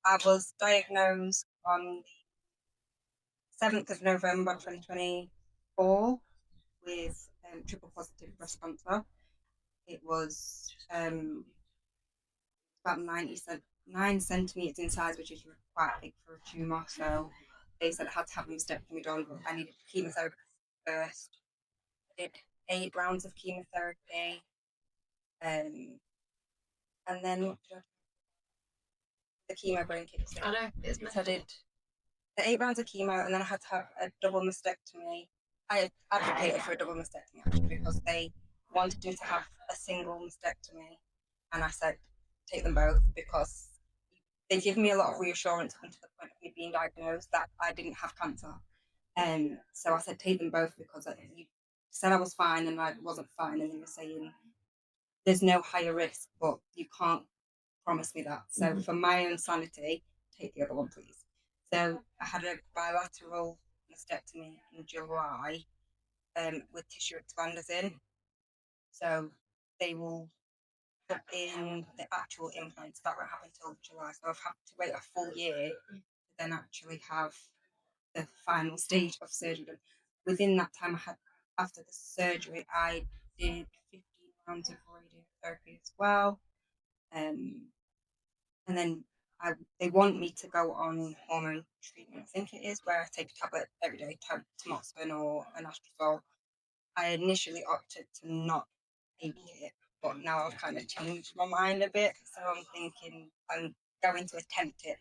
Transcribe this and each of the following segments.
I was diagnosed on the 7th of November 2024 with triple positive breast cancer. It was about 9 centimetres in size, which is quite big for a tumour. So they said I had to have a mastectomy done. I needed chemotherapy first. I did 8 rounds of chemotherapy. And then the chemo brain kicked in. I know, it's So I did the 8 rounds of chemo, and then I had to have a double mastectomy. I advocated for a double mastectomy actually because they wanted me to have a single mastectomy, and I said take them both because they give me a lot of reassurance up until the point of me being diagnosed that I didn't have cancer. So I said take them both because you said I was fine and I wasn't fine, and you were saying there's no higher risk, but you can't promise me that. So for my own sanity, take the other one, please. So I had a bilateral mastectomy in July with tissue expanders in. So they will put in the actual implants. That won't happen until July. So I've had to wait a full year to then actually have the final stage of surgery done. Within that time, after the surgery, I did 15 rounds of radiotherapy as well. And then they want me to go on hormone treatment. I think it is where I take a tablet every day, tamoxifen or an anastrozole. I initially opted to not take it, but now I've kind of changed my mind a bit. So I'm thinking I'm going to attempt it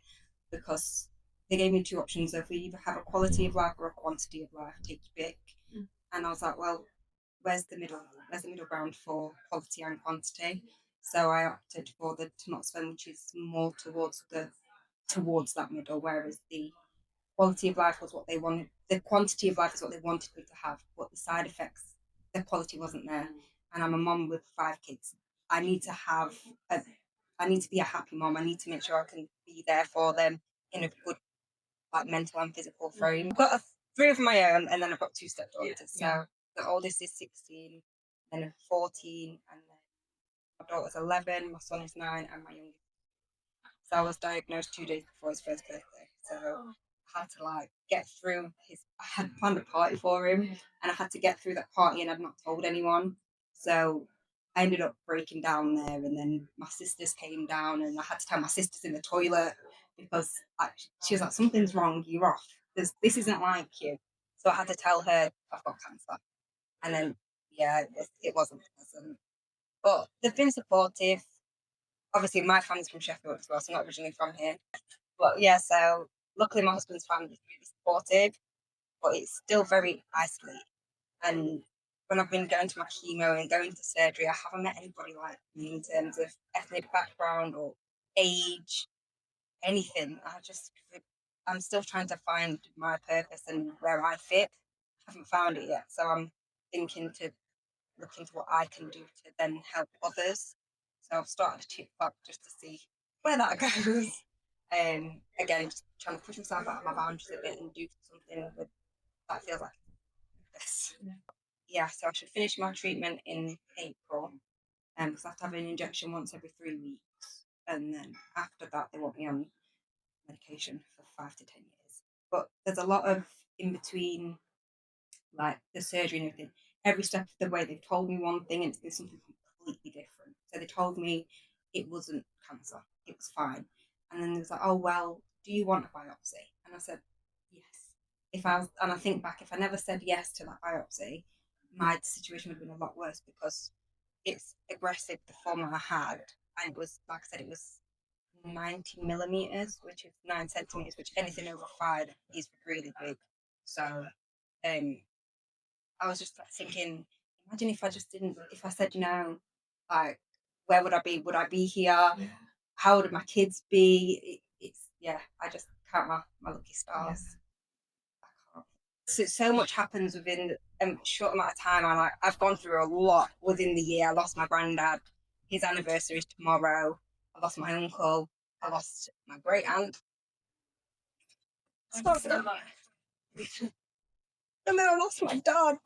because they gave me 2 options. So if we either have a quality of life or a quantity of life, take your pick. And I was like, well, where's the middle? Where's the middle ground for quality and quantity? So I opted for the tamoxifen, which is more towards that middle, whereas the quality of life was what they wanted. The quantity of life is what they wanted me to have, but the side effects, the quality wasn't there. And I'm a mom with 5 kids. I need to be a happy mom. I need to make sure I can be there for them in a good, like, mental and physical frame. I've got 3 of my own, and then I've got 2 stepdaughters. So the oldest is 16, then 14, and then my daughter's 11, my son is 9, and my youngest. So I was diagnosed 2 days before his first birthday. So I had to get through I had planned a party for him, and I had to get through that party, and I'd not told anyone. So I ended up breaking down there, and then my sisters came down, and I had to tell my sisters in the toilet because she was like, "Something's wrong. You're off. This isn't like you." So I had to tell her I've got cancer, and then it wasn't pleasant. But they've been supportive. Obviously, my family's from Sheffield as well, so I'm not originally from here. But yeah, so luckily my husband's family is really supportive, but it's still very isolated. And when I've been going to my chemo and going to surgery, I haven't met anybody like me in terms of ethnic background or age, anything. I'm still trying to find my purpose and where I fit. I haven't found it yet, so I'm thinking to look into what I can do to then help others. So I've started a TikTok just to see where that goes. Again, just trying to push myself out of my boundaries a bit and do something that feels like this. Yeah, so I should finish my treatment in April, because I have to have an injection once every 3 weeks, and then after that they want me on medication for 5 to 10 years. But there's a lot of in between, like the surgery and everything. Every step of the way they've told me one thing and it's been something completely different. So they told me it wasn't cancer, it was fine. And then they was like, oh well, do you want a biopsy? And I said, yes. And I think back, if I never said yes to that biopsy, my situation would have been a lot worse because it's aggressive, the form I had, and it was, like I said, it was 90 millimeters, which is 9 centimeters, which anything over 5 is really big. So um I was just thinking, imagine if I just didn't, if I said no, like, where would I be? Would I be here? How would my kids be? I just count my lucky stars. I can't. So much happens within a short amount of time. I've gone through a lot within the year. I lost my granddad. His anniversary is tomorrow. I lost my uncle. I lost my great aunt. And then I lost my dad.